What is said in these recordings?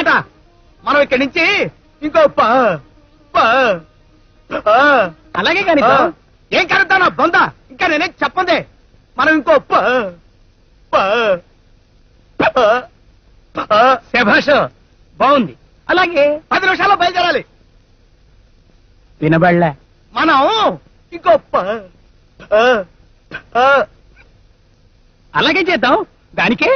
మాట మనం ఇక్కడి నుంచి ఇంకో అలాగే కానీ ఏం కలుద్దా నా బొంద ఇంకా నేనేం చెప్పందే మనం ఇంకో శభాష బాగుంది. అలాగే 10 నిమిషాల్లో బయలుదేరాలి. వినబడలే. మనం ఇంకో అలాగే చేద్దాం. దానికే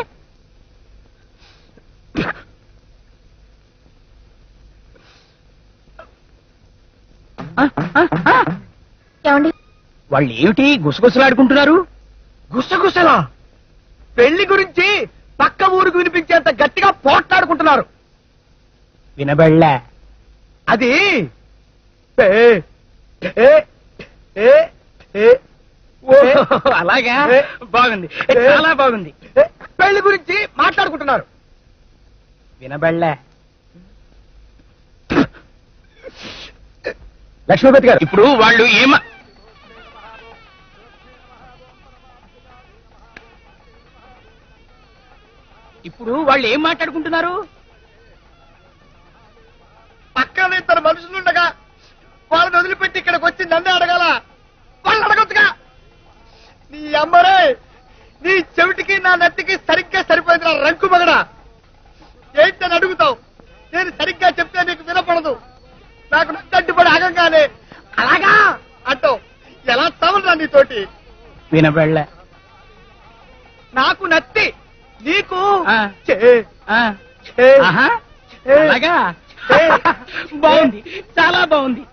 ఏమండి వాళ్ళు ఏమిటి గుసగుసలాడుకుంటున్నారు? గుసగుసలా? పెళ్లి గురించి పక్క ఊరికి వినిపించేంత గట్టిగా పోట్లాడుకుంటున్నారు. వినబడలే. అది అలాగా బాగుంది, చాలా బాగుంది. పెళ్లి గురించి మాట్లాడుకుంటున్నారు. వినబడలే. లక్ష్మీపతి గారు ఇప్పుడు వాళ్ళు ఏం మాట్లాడుకుంటున్నారు? పక్కన ఇద్దరు మనుషులుండగా వాళ్ళని వదిలిపెట్టి ఇక్కడికి వచ్చి నన్నే అడగాల? వాళ్ళు అడగొచ్చుగా. నీ అమ్మరే, నీ చెవిటికి నా నెత్తికి సరిగ్గా సరిపోయింది నా రంకు మగడా. ఏంటని అడుగుతావు? నేను సరిగ్గా చెప్తే నీకు వినపడదు. నాకు నత్తి అడ్డుపడి ఆగంగానే అలాగా అంటావు. ఎలా తవలరా నీతోటి? వినబడలే. నాకు నత్తి, నీకు అలాగా బాగుంది, చాలా బాగుంది.